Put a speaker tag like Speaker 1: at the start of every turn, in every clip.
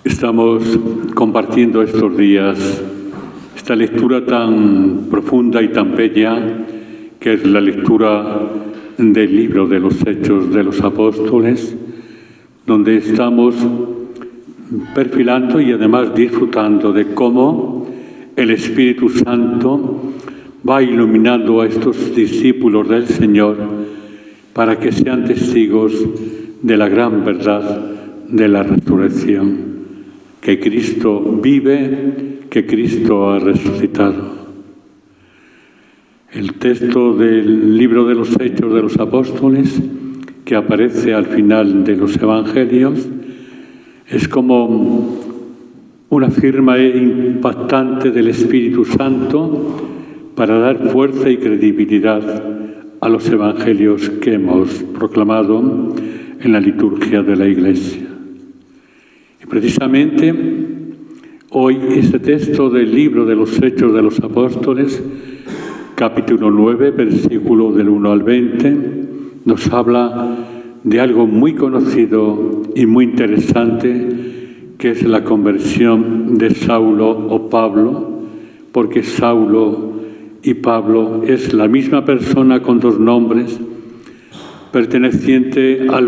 Speaker 1: Estamos compartiendo estos días esta lectura tan profunda y tan bella que es la lectura del libro de los Hechos de los Apóstoles, donde estamos perfilando y además disfrutando de cómo el Espíritu Santo va iluminando a estos discípulos del Señor para que sean testigos de la gran verdad de la resurrección, que Cristo vive, que Cristo ha resucitado. El texto del libro de los Hechos de los Apóstoles, que aparece al final de los Evangelios, es como una firma impactante del Espíritu Santo para dar fuerza y credibilidad a los Evangelios que hemos proclamado en la liturgia de la Iglesia. Y precisamente hoy este texto del libro de los Hechos de los Apóstoles, capítulo 9, versículo del 1 al 20, nos habla de algo muy conocido y muy interesante, que es la conversión de Saulo o Pablo, porque Saulo y Pablo es la misma persona con dos nombres, perteneciente a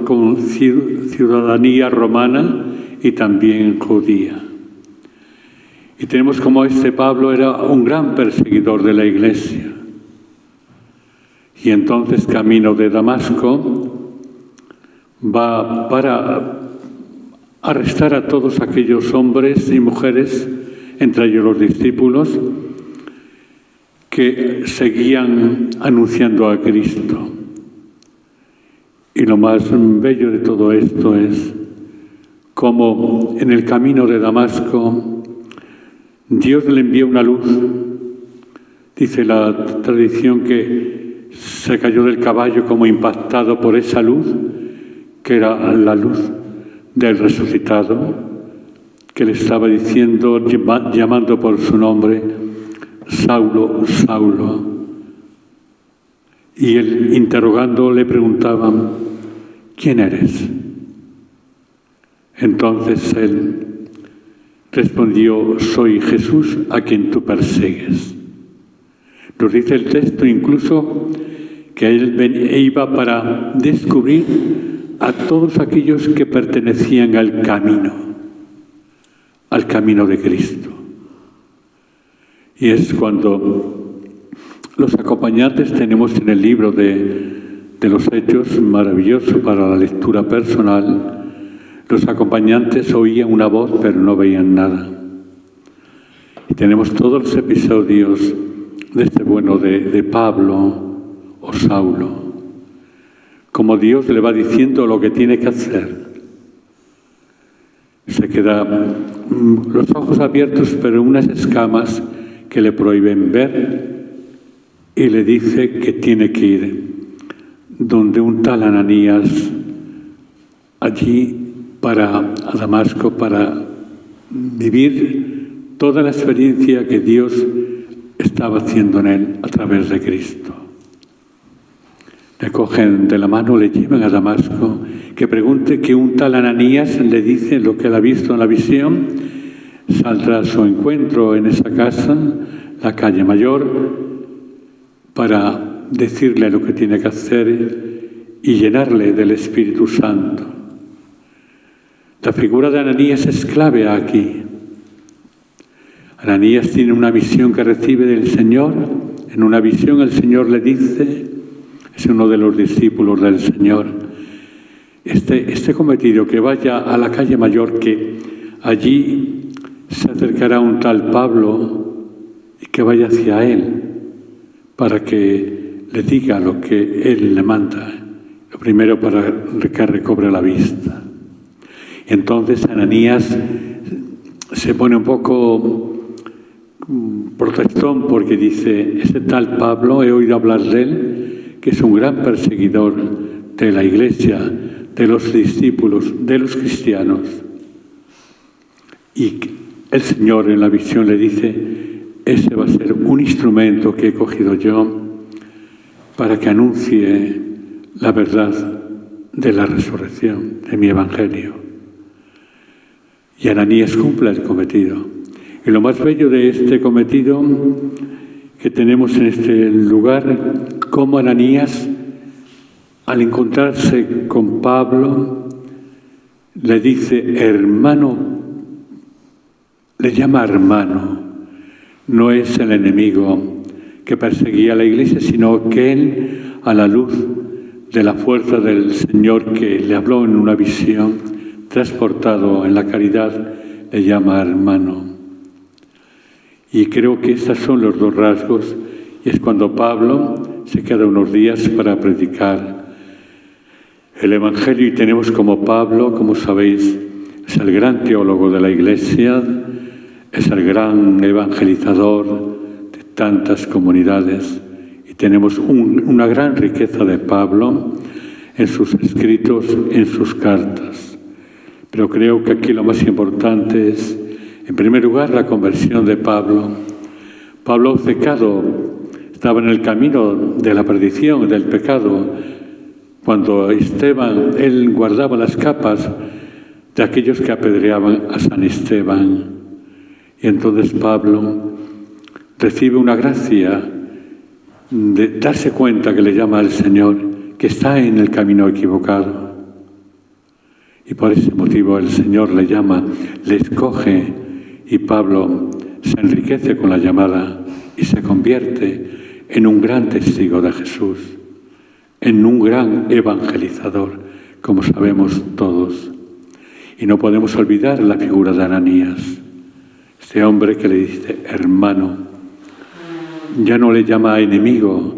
Speaker 1: con ciudadanía romana y también judía. Y tenemos como este Pablo era un gran perseguidor de la Iglesia. Y entonces, camino de Damasco, va para arrestar a todos aquellos hombres y mujeres, entre ellos los discípulos, que seguían anunciando a Cristo. Y lo más bello de todo esto es cómo en el camino de Damasco Dios le envió una luz. Dice la tradición que se cayó del caballo como impactado por esa luz, que era la luz del resucitado, que le estaba diciendo, llamando por su nombre, Saulo, Saulo. Y él, interrogando, le preguntaban, ¿quién eres? Entonces él respondió, soy Jesús a quien tú persigues. Nos dice el texto incluso que él iba para descubrir a todos aquellos que pertenecían al camino de Cristo. Y es cuando los acompañantes tenemos en el libro de los Hechos, maravilloso para la lectura personal, los acompañantes oían una voz pero no veían nada. Y tenemos todos los episodios de este bueno de Pablo o Saulo, como Dios le va diciendo lo que tiene que hacer. Se queda los ojos abiertos pero unas escamas que le prohíben ver, y le dice que tiene que ir donde un tal Ananías, allí a Damasco, para vivir toda la experiencia que Dios estaba haciendo en él a través de Cristo. Le cogen de la mano, le llevan a Damasco, que pregunte, que un tal Ananías le dice lo que él ha visto en la visión. Saldrá a su encuentro en esa casa, la calle Mayor, para decirle lo que tiene que hacer y llenarle del Espíritu Santo. La figura de Ananías es clave aquí. Ananías tiene una visión que recibe del Señor. En una visión el Señor le dice, es uno de los discípulos del Señor, este cometido, que vaya a la calle Mayor, que allí se acercará un tal Pablo y que vaya hacia él para que le diga lo que él le manda. Lo primero, para que recobre la vista. Y entonces Ananías se pone un poco protestón porque dice, ese tal Pablo, he oído hablar de él, que es un gran perseguidor de la Iglesia, de los discípulos, de los cristianos. Y el Señor en la visión le dice, ese va a ser un instrumento que he cogido yo para que anuncie la verdad de la resurrección, de mi Evangelio. Y Ananías cumple el cometido. Y lo más bello de este cometido que tenemos en este lugar, como Ananías, al encontrarse con Pablo, le dice hermano, le llama hermano. No es el enemigo que perseguía a la iglesia, sino que él, a la luz de la fuerza del Señor que le habló en una visión, transportado en la caridad, le llama hermano. Y creo que estos son los dos rasgos, y es cuando Pablo se queda unos días para predicar el Evangelio, y tenemos como Pablo, como sabéis, es el gran teólogo de la Iglesia, es el gran evangelizador de tantas comunidades, y tenemos una gran riqueza de Pablo en sus escritos, en sus cartas. Pero creo que aquí lo más importante es, en primer lugar, la conversión de Pablo. Pablo, obcecado, estaba en el camino de la perdición, del pecado, cuando Esteban, él guardaba las capas de aquellos que apedreaban a San Esteban. Y entonces Pablo recibe una gracia de darse cuenta que le llama al Señor, que está en el camino equivocado. Y por ese motivo el Señor le llama, le escoge, y Pablo se enriquece con la llamada y se convierte en un gran testigo de Jesús, en un gran evangelizador, como sabemos todos. Y no podemos olvidar la figura de Ananías, este hombre que le dice hermano. Ya no le llama enemigo,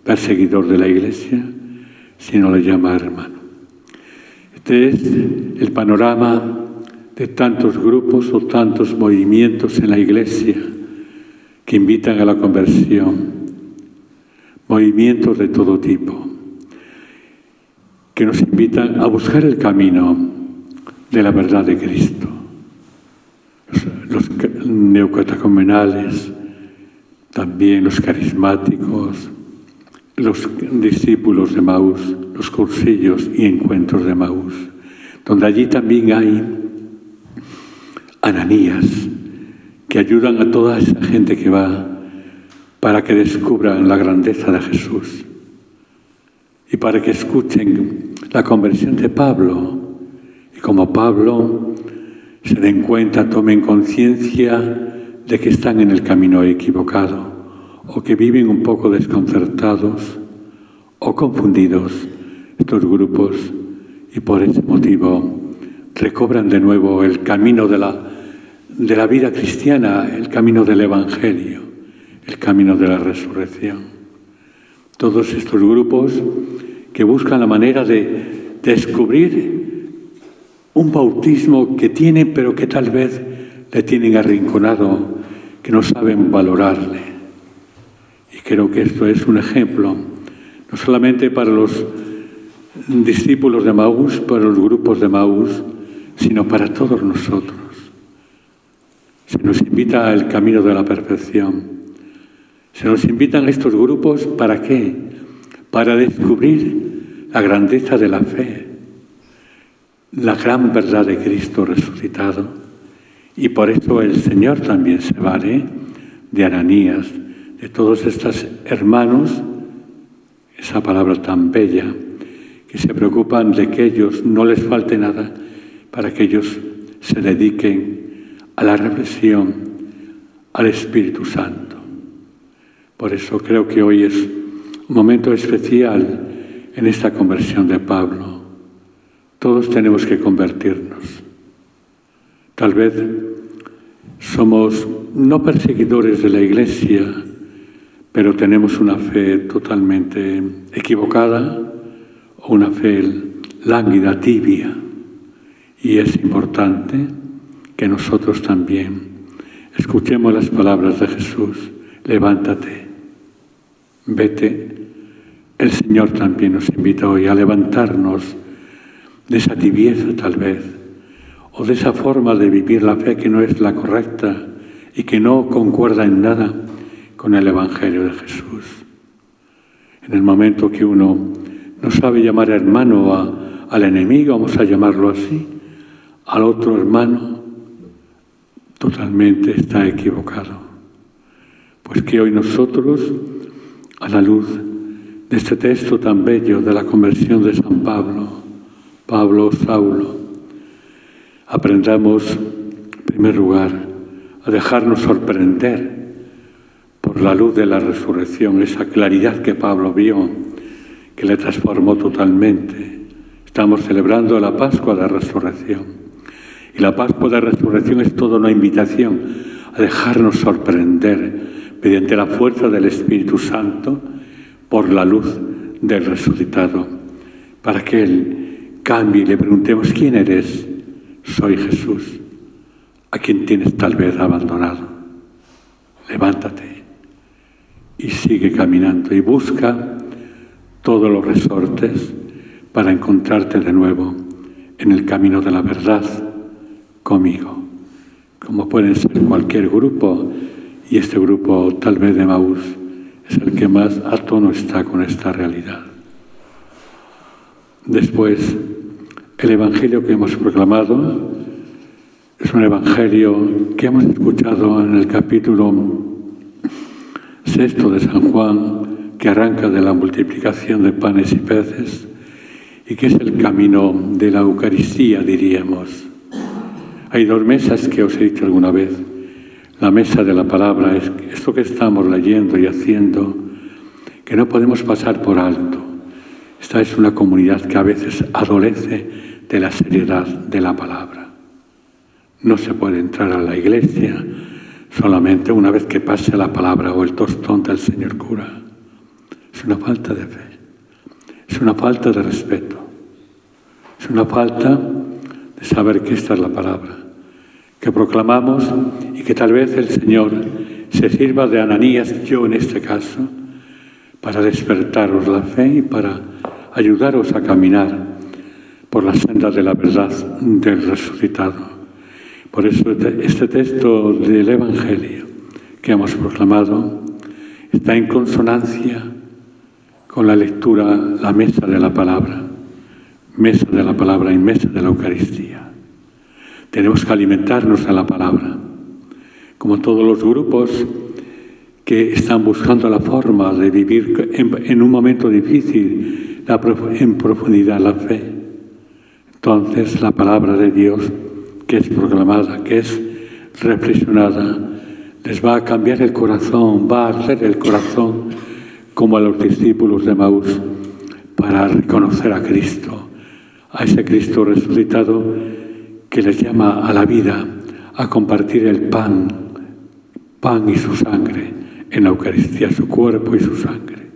Speaker 1: perseguidor de la Iglesia, sino le llama hermano. Este es el panorama de tantos grupos o tantos movimientos en la Iglesia que invitan a la conversión, movimientos de todo tipo, que nos invitan a buscar el camino de la verdad de Cristo. Los neocatecumenales, también los carismáticos, los discípulos de Maús, los cursillos y encuentros de Maús, donde allí también hay Ananías, que ayudan a toda esa gente que va para que descubran la grandeza de Jesús y para que escuchen la conversión de Pablo, y como Pablo se den cuenta, tomen conciencia de que están en el camino equivocado, o que viven un poco desconcertados o confundidos estos grupos, y por ese motivo recobran de nuevo el camino de la vida cristiana, el camino del Evangelio, el camino de la resurrección. Todos estos grupos que buscan la manera de descubrir un bautismo que tienen, pero que tal vez le tienen arrinconado, que no saben valorarle. Y creo que esto es un ejemplo, no solamente para los discípulos de Maús, para los grupos de Maús, sino para todos nosotros. Se nos invita al camino de la perfección. Se nos invitan estos grupos, ¿para qué? Para descubrir la grandeza de la fe, la gran verdad de Cristo resucitado. Y por eso el Señor también se vale de Ananías, de todos estos hermanos, esa palabra tan bella, que se preocupan de que ellos no les falte nada, para que ellos se dediquen a la reflexión, al Espíritu Santo. Por eso creo que hoy es un momento especial en esta conversión de Pablo. Todos tenemos que convertirnos. Tal vez somos no perseguidores de la Iglesia, pero tenemos una fe totalmente equivocada o una fe lánguida, tibia. Y es importante que nosotros también escuchemos las palabras de Jesús. Levántate, vete. El Señor también nos invita hoy a levantarnos de esa tibieza tal vez, o de esa forma de vivir la fe que no es la correcta y que no concuerda en nada con el Evangelio de Jesús. En el momento que uno no sabe llamar hermano al enemigo, vamos a llamarlo así, al otro hermano, totalmente está equivocado. Pues que hoy nosotros, a la luz de este texto tan bello de la conversión de San Pablo Saulo, aprendamos, en primer lugar, a dejarnos sorprender por la luz de la resurrección, esa claridad que Pablo vio, que le transformó totalmente. Estamos celebrando la Pascua de Resurrección. Y la Pascua de Resurrección es toda una invitación a dejarnos sorprender mediante la fuerza del Espíritu Santo por la luz del resucitado, para que Él cambie y le preguntemos: ¿quién eres? Soy Jesús, a quien tienes tal vez abandonado. Levántate y sigue caminando y busca todos los resortes para encontrarte de nuevo en el camino de la verdad conmigo, como pueden ser cualquier grupo, y este grupo tal vez de Emaús es el que más a tono está con esta realidad. Después, el Evangelio que hemos proclamado es un Evangelio que hemos escuchado en el capítulo 6 de San Juan, que arranca de la multiplicación de panes y peces, y que es el camino de la Eucaristía, diríamos. Hay dos mesas que os he dicho alguna vez. La mesa de la palabra es esto que estamos leyendo y haciendo, que no podemos pasar por alto. Esta es una comunidad que a veces adolece de la seriedad de la palabra. No se puede entrar a la iglesia solamente una vez que pase la palabra o el tostón del señor cura. Es una falta de fe, es una falta de respeto, es una falta de saber que esta es la palabra que proclamamos, y que tal vez el Señor se sirva de Ananías, yo en este caso, para despertaros la fe y para ayudaros a caminar por la senda de la verdad del resucitado. Por eso este texto del Evangelio que hemos proclamado está en consonancia con la lectura, la mesa de la palabra y mesa de la Eucaristía. Tenemos que alimentarnos de la palabra, como todos los grupos que están buscando la forma de vivir en un momento difícil en profundidad la fe. Entonces la palabra de Dios, que es proclamada, que es reflexionada, les va a cambiar el corazón, va a hacer el corazón como a los discípulos de Emaús, para reconocer a Cristo, a ese Cristo resucitado que les llama a la vida, a compartir el pan y su sangre en la Eucaristía, su cuerpo y su sangre.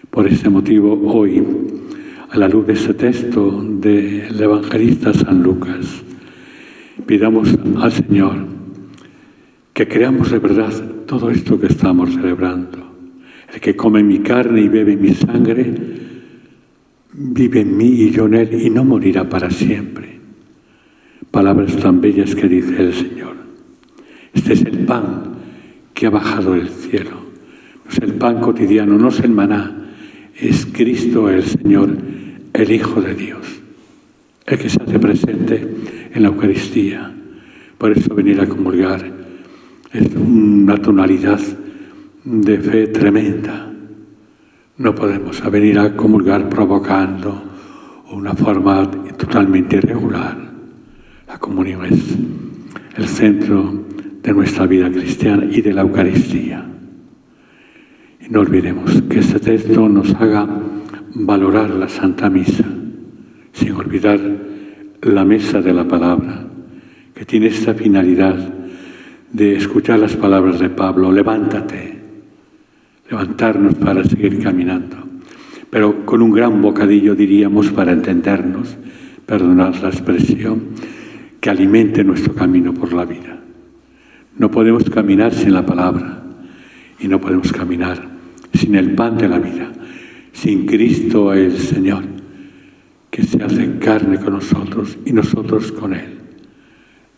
Speaker 1: Por ese motivo, hoy, a la luz de este texto del evangelista San Lucas, pidamos al Señor que creamos de verdad todo esto que estamos celebrando. El que come mi carne y bebe mi sangre, vive en mí y yo en él, y no morirá para siempre. Palabras tan bellas que dice el Señor. Este es el pan que ha bajado del cielo. No es el pan cotidiano, no es el maná. Es Cristo el Señor, el Hijo de Dios, el que se hace presente en la Eucaristía. Por eso venir a comulgar es una tonalidad de fe tremenda. No podemos venir a comulgar provocando una forma totalmente irregular. La comunión es el centro de nuestra vida cristiana y de la Eucaristía. Y no olvidemos que este texto nos haga valorar la Santa Misa, sin olvidar la mesa de la palabra, que tiene esta finalidad de escuchar las palabras de Pablo: levántate, levantarnos para seguir caminando, pero con un gran bocadillo, diríamos, para entendernos, perdonad la expresión, que alimente nuestro camino por la vida. No podemos caminar sin la palabra, y no podemos caminar sin el pan de la vida, sin Cristo el Señor, que se hace carne con nosotros y nosotros con Él.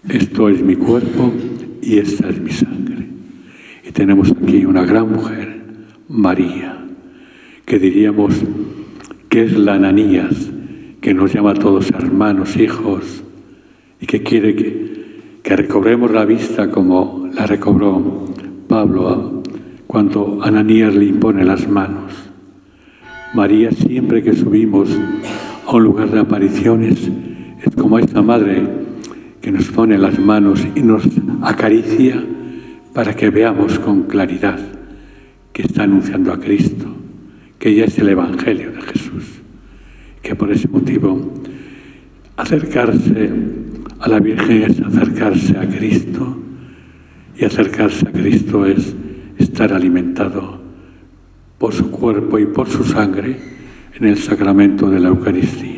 Speaker 1: Esto es mi cuerpo y esta es mi sangre. Y tenemos aquí una gran mujer, María, que diríamos que es la Ananías, que nos llama a todos hermanos, hijos, y que quiere que que recobremos la vista como la recobró Pablo cuando Ananías le impone las manos. María, siempre que subimos a un lugar de apariciones, es como esta madre que nos pone las manos y nos acaricia para que veamos con claridad que está anunciando a Cristo, que ella es el Evangelio de Jesús, que por ese motivo acercarse a la Virgen es acercarse a Cristo, y acercarse a Cristo es estar alimentado por su cuerpo y por su sangre en el sacramento de la Eucaristía.